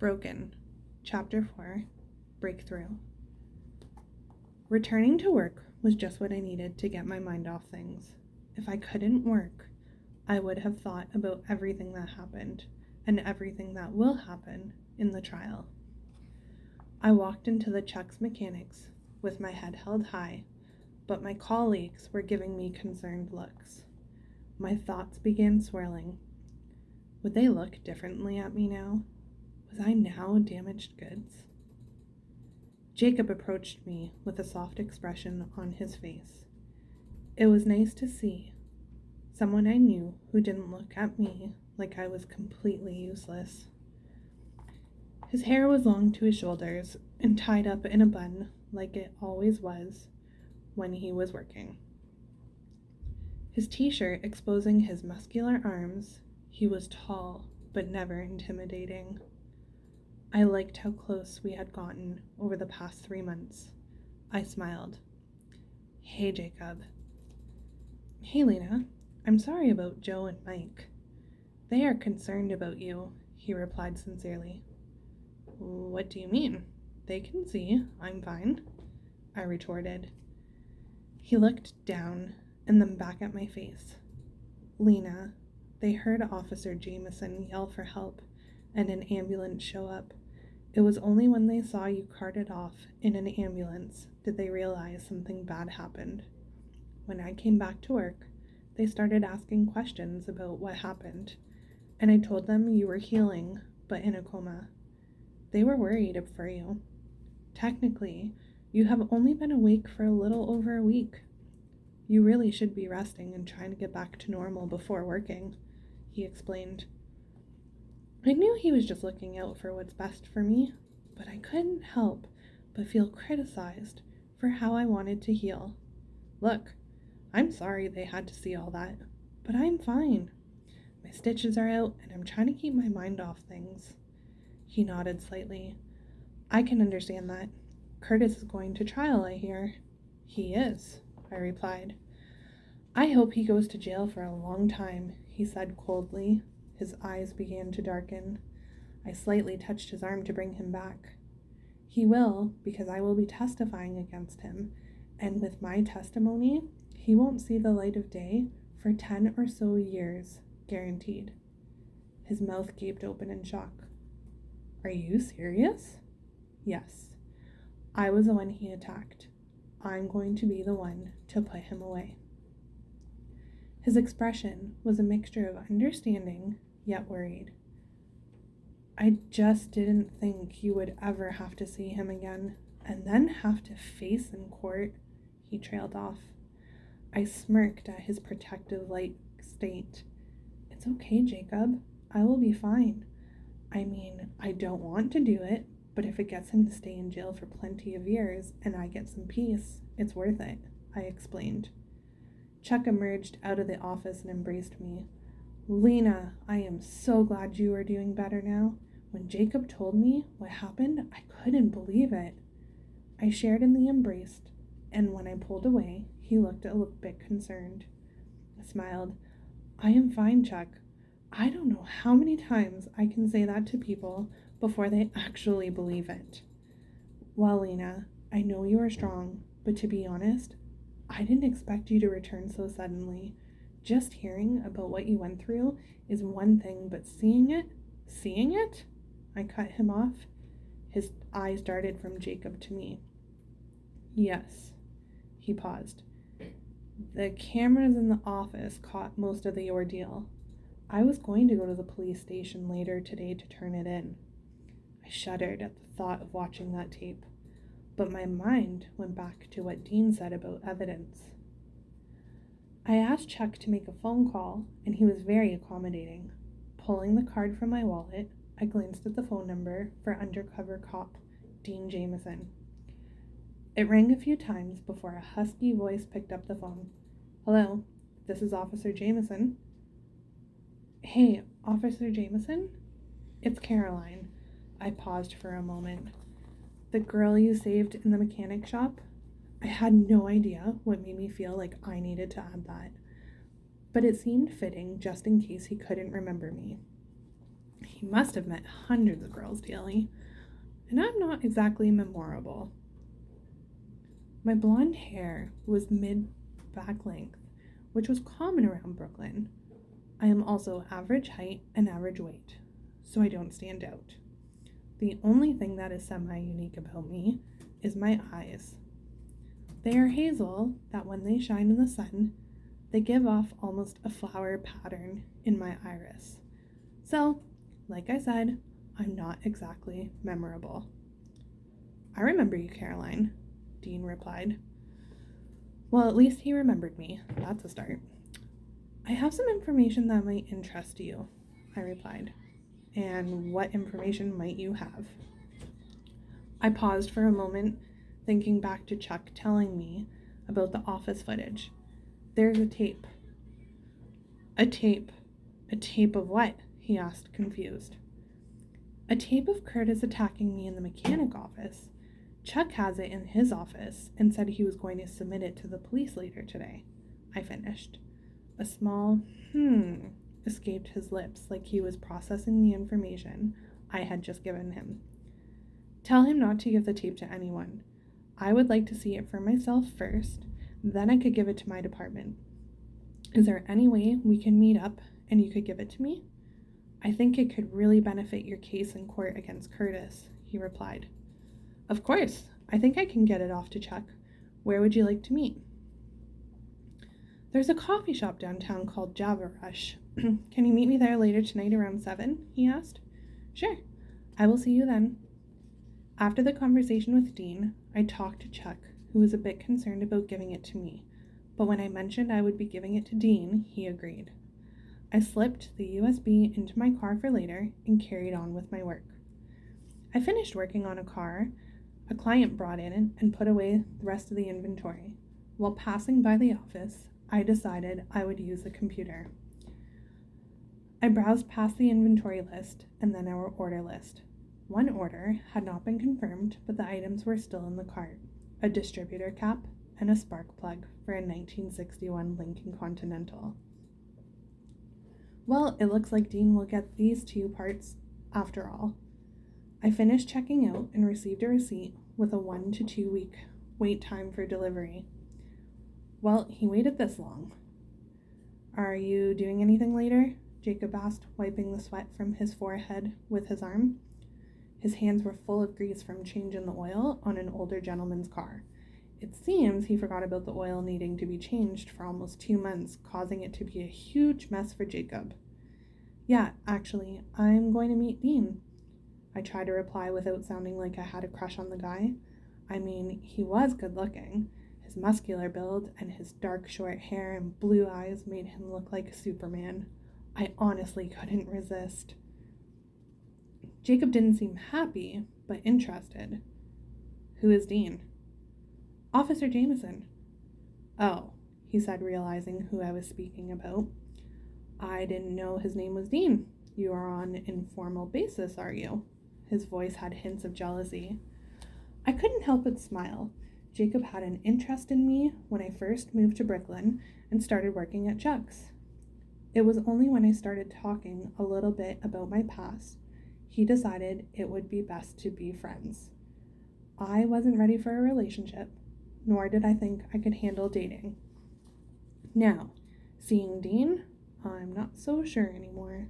Broken, Chapter 4, Breakthrough. Returning to work was just what I needed to get my mind off things. If I couldn't work, I would have thought about everything that happened and everything that will happen in the trial. I walked into the Chuck's Mechanics with my head held high, but my colleagues were giving me concerned looks. My thoughts began swirling. Would they look differently at me now? Was I now damaged goods? Jacob approached me with a soft expression on his face. It was nice to see someone I knew who didn't look at me like I was completely useless. His hair was long to his shoulders and tied up in a bun like it always was when he was working. His t-shirt exposing his muscular arms, he was tall but never intimidating. I liked how close we had gotten over the past 3 months. I smiled. Hey, Jacob. Hey, Lena. I'm sorry about Joe and Mike. They are concerned about you, he replied sincerely. What do you mean? They can see I'm fine, I retorted. He looked down and then back at my face. Lena, they heard Officer Jameson yell for help and an ambulance show up. It was only when they saw you carted off in an ambulance did they realize something bad happened. When I came back to work, they started asking questions about what happened, and I told them you were healing, but in a coma. They were worried for you. Technically, you have only been awake for a little over a week. You really should be resting and trying to get back to normal before working, he explained. I knew he was just looking out for what's best for me, but I couldn't help but feel criticized for how I wanted to heal. Look, I'm sorry they had to see all that, but I'm fine. My stitches are out and I'm trying to keep my mind off things. He nodded slightly. I can understand that. Curtis is going to trial, I hear. He is, I replied. I hope he goes to jail for a long time, he said coldly. His eyes began to darken. I slightly touched his arm to bring him back. He will, because I will be testifying against him, and with my testimony, he won't see the light of day for 10 or so years, guaranteed. His mouth gaped open in shock. Are you serious? Yes. I was the one he attacked. I'm going to be the one to put him away. His expression was a mixture of understanding, yet worried. I just didn't think you would ever have to see him again, and then have to face in court, he trailed off. I smirked at his protective-like state. It's okay, Jacob. I will be fine. I mean, I don't want to do it, but if it gets him to stay in jail for plenty of years and I get some peace, it's worth it, I explained. Chuck emerged out of the office and embraced me. Lena, I am so glad you are doing better now. When Jacob told me what happened, I couldn't believe it. I shared in the embrace, and when I pulled away, he looked a bit concerned. I smiled. I am fine, Chuck. I don't know how many times I can say that to people before they actually believe it. Well, Lena, I know you are strong, but to be honest, I didn't expect you to return so suddenly. Just hearing about what you went through is one thing, but seeing it? I cut him off. His eyes darted from Jacob to me. Yes. He paused. The cameras in the office caught most of the ordeal. I was going to go to the police station later today to turn it in. I shuddered at the thought of watching that tape, but my mind went back to what Dean said about evidence. I asked Chuck to make a phone call, and he was very accommodating. Pulling the card from my wallet, I glanced at the phone number for undercover cop Dean Jameson. It rang a few times before a husky voice picked up the phone. Hello, this is Officer Jameson. Hey, Officer Jameson? It's Caroline. I paused for a moment. The girl you saved in the mechanic shop? I had no idea what made me feel like I needed to add that, but it seemed fitting just in case he couldn't remember me. He must have met hundreds of girls daily, and I'm not exactly memorable. My blonde hair was mid-back length, which was common around Brooklyn. I am also average height and average weight, so I don't stand out. The only thing that is semi-unique about me is my eyes. They are hazel that when they shine in the sun, they give off almost a flower pattern in my iris. So, like I said, I'm not exactly memorable. I remember you, Caroline, Dean replied. Well, at least he remembered me. That's a start. I have some information that might interest you, I replied. And what information might you have? I paused for a moment, thinking back to Chuck telling me about the office footage. There's a tape. A tape? A tape of what? He asked, confused. A tape of Curtis attacking me in the mechanic office. Chuck has it in his office and said he was going to submit it to the police later today. I finished. A small escaped his lips like he was processing the information I had just given him. Tell him not to give the tape to anyone. I would like to see it for myself first, then I could give it to my department. Is there any way we can meet up and you could give it to me? I think it could really benefit your case in court against Curtis, he replied. Of course, I think I can get it off to Chuck. Where would you like to meet? There's a coffee shop downtown called Java Rush. Can you meet me there later tonight around 7? He asked. Sure, I will see you then. After the conversation with Dean, I talked to Chuck, who was a bit concerned about giving it to me, but when I mentioned I would be giving it to Dean, he agreed. I slipped the USB into my car for later and carried on with my work. I finished working on a car a client brought in and put away the rest of the inventory. While passing by the office, I decided I would use the computer. I browsed past the inventory list and then our order list. One order had not been confirmed, but the items were still in the cart: a distributor cap and a spark plug for a 1961 Lincoln Continental. Well, it looks like Dean will get these 2 parts after all. I finished checking out and received a receipt with a 1 to 2 week wait time for delivery. Well, he waited this long. Are you doing anything later? Jacob asked, wiping the sweat from his forehead with his arm. His hands were full of grease from changing the oil on an older gentleman's car. It seems he forgot about the oil needing to be changed for almost 2 months, causing it to be a huge mess for Jacob. Yeah, actually, I'm going to meet Dean. I tried to reply without sounding like I had a crush on the guy. I mean, he was good looking. His muscular build and his dark short hair and blue eyes made him look like a Superman. I honestly couldn't resist. Jacob didn't seem happy, but interested. Who is Dean? Officer Jameson. Oh, he said, realizing who I was speaking about. I didn't know his name was Dean. You are on an informal basis, are you? His voice had hints of jealousy. I couldn't help but smile. Jacob had an interest in me when I first moved to Brooklyn and started working at Chuck's. It was only when I started talking a little bit about my past, he decided it would be best to be friends. I wasn't ready for a relationship, nor did I think I could handle dating. Now, seeing Dean, I'm not so sure anymore.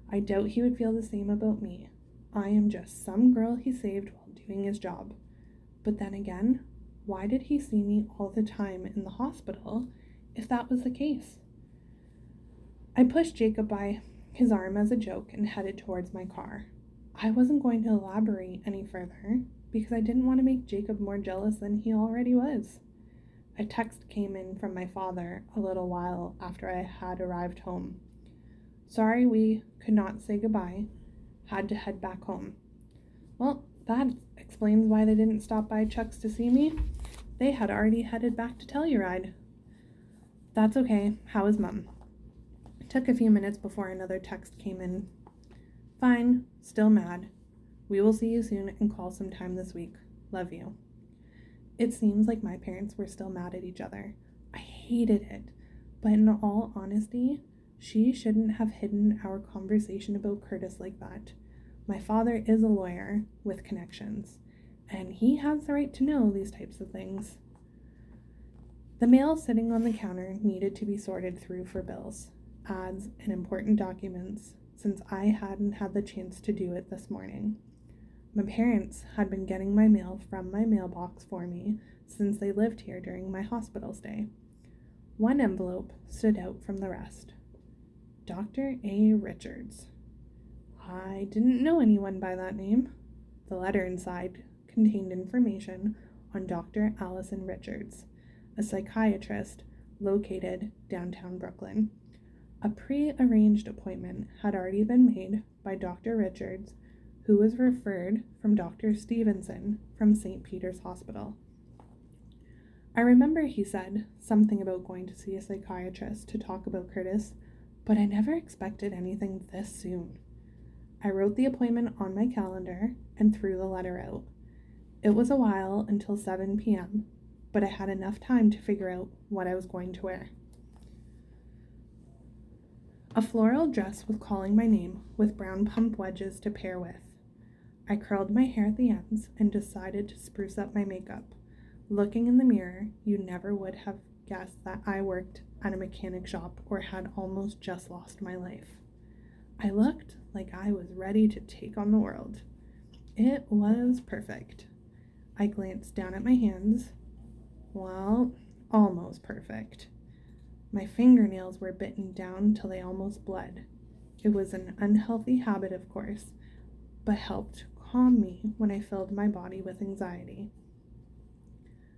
I doubt he would feel the same about me. I am just some girl he saved while doing his job. But then again, why did he see me all the time in the hospital if that was the case? I pushed Jacob by his arm as a joke and headed towards my car. I wasn't going to elaborate any further because I didn't want to make Jacob more jealous than he already was. A text came in from my father a little while after I had arrived home. Sorry we could not say goodbye. Had to head back home. Well, that explains why they didn't stop by Chuck's to see me. They had already headed back to Telluride. That's okay. How is Mum? It took a few minutes before another text came in. Fine. Still mad. We will see you soon and call sometime this week. Love you. It seems like my parents were still mad at each other. I hated it. But in all honesty, She shouldn't have hidden our conversation about Curtis like that. My father is a lawyer with connections, and he has the right to know these types of things. The mail sitting on the counter needed to be sorted through for bills, ads, and important documents, since I hadn't had the chance to do it this morning. My parents had been getting my mail from my mailbox for me since they lived here during my hospital stay. One envelope stood out from the rest. Dr. A. Richards. I didn't know anyone by that name. The letter inside contained information on Dr. Allison Richards, a psychiatrist located downtown Brooklyn. A pre-arranged appointment had already been made by Dr. Richards, who was referred from Dr. Stevenson from St. Peter's Hospital. I remember he said something about going to see a psychiatrist to talk about Curtis, but I never expected anything this soon. I wrote the appointment on my calendar and threw the letter out. It was a while until 7 p.m., but I had enough time to figure out what I was going to wear. A floral dress with calling my name with brown pump wedges to pair with. I curled my hair at the ends and decided to spruce up my makeup. Looking in the mirror, you never would have guessed that I worked at a mechanic shop or had almost just lost my life. I looked like I was ready to take on the world. It was perfect. I glanced down at my hands. Well, almost perfect. My fingernails were bitten down till they almost bled. It was an unhealthy habit, of course, but helped calm me when I filled my body with anxiety.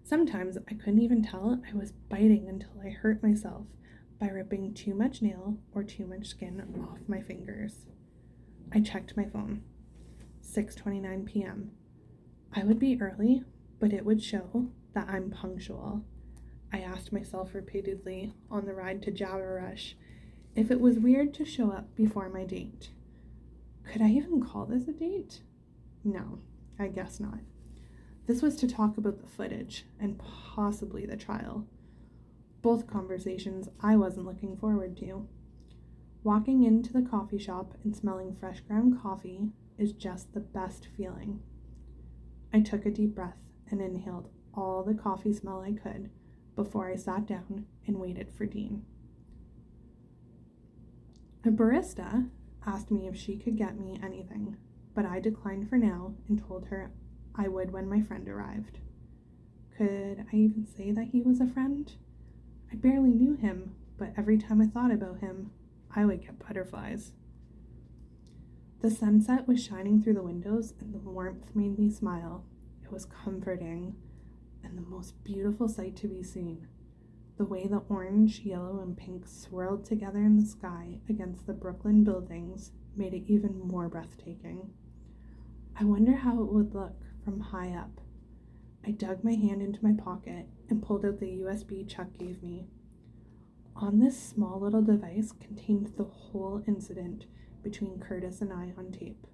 Sometimes I couldn't even tell I was biting until I hurt myself by ripping too much nail or too much skin off my fingers. I checked my phone. 6:29 p.m. I would be early, but it would show that I'm punctual. I asked myself repeatedly on the ride to Java Rush if it was weird to show up before my date. Could I even call this a date? No, I guess not. This was to talk about the footage and possibly the trial. Both conversations I wasn't looking forward to. Walking into the coffee shop and smelling fresh ground coffee is just the best feeling. I took a deep breath and inhaled all the coffee smell I could before I sat down and waited for Dean. A barista asked me if she could get me anything, but I declined for now and told her I would when my friend arrived. Could I even say that he was a friend? I barely knew him, but every time I thought about him, I would get butterflies. The sunset was shining through the windows and the warmth made me smile. It was comforting and the most beautiful sight to be seen. The way the orange, yellow, and pink swirled together in the sky against the Brooklyn buildings made it even more breathtaking. I wonder how it would look from high up. I dug my hand into my pocket and pulled out the USB Chuck gave me. On this small little device contained the whole incident between Curtis and I on tape.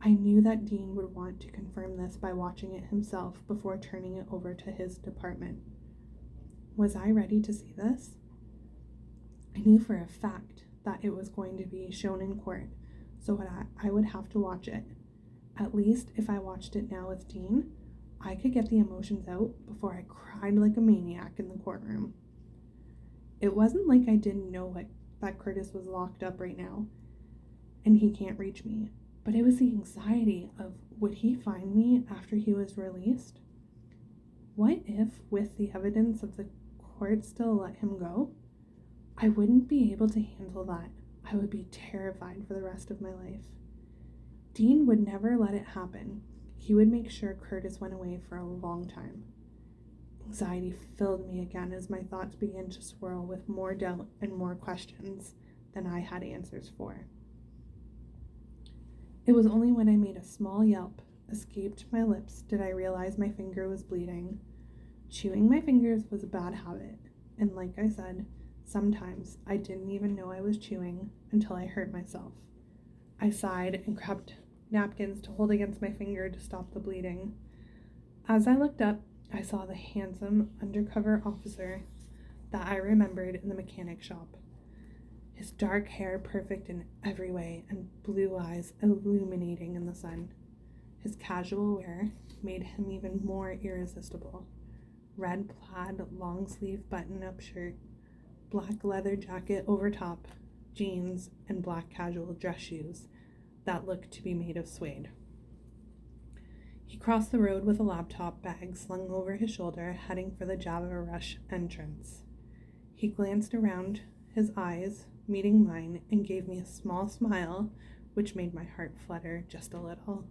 I knew that Dean would want to confirm this by watching it himself before turning it over to his department. Was I ready to see this? I knew for a fact that it was going to be shown in court, so I would have to watch it. At least if I watched it now with Dean, I could get the emotions out before I cried like a maniac in the courtroom. It wasn't like I didn't know that Curtis was locked up right now, and he can't reach me, but it was the anxiety of would he find me after he was released? What if, with the evidence of the court still let him go? I wouldn't be able to handle that. I would be terrified for the rest of my life. Dean would never let it happen. He would make sure Curtis went away for a long time. Anxiety filled me again as my thoughts began to swirl with more doubt and more questions than I had answers for. It was only when I made a small yelp escaped my lips did I realize my finger was bleeding. Chewing my fingers was a bad habit, and like I said, sometimes I didn't even know I was chewing until I hurt myself. I sighed and grabbed napkins to hold against my finger to stop the bleeding. As I looked up, I saw the handsome undercover officer that I remembered in the mechanic shop. his dark hair perfect in every way and blue eyes illuminating in the sun. His casual wear made him even more irresistible. Red plaid long-sleeve button-up shirt, black leather jacket over top, jeans, and black casual dress shoes that looked to be made of suede. He crossed the road with a laptop bag slung over his shoulder, heading for the Java Rush entrance. He glanced around, his eyes meeting mine, and gave me a small smile, which made my heart flutter just a little,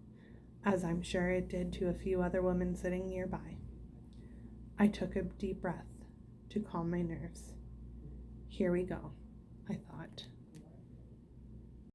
as I'm sure it did to a few other women sitting nearby. I took a deep breath to calm my nerves. Here we go, I thought.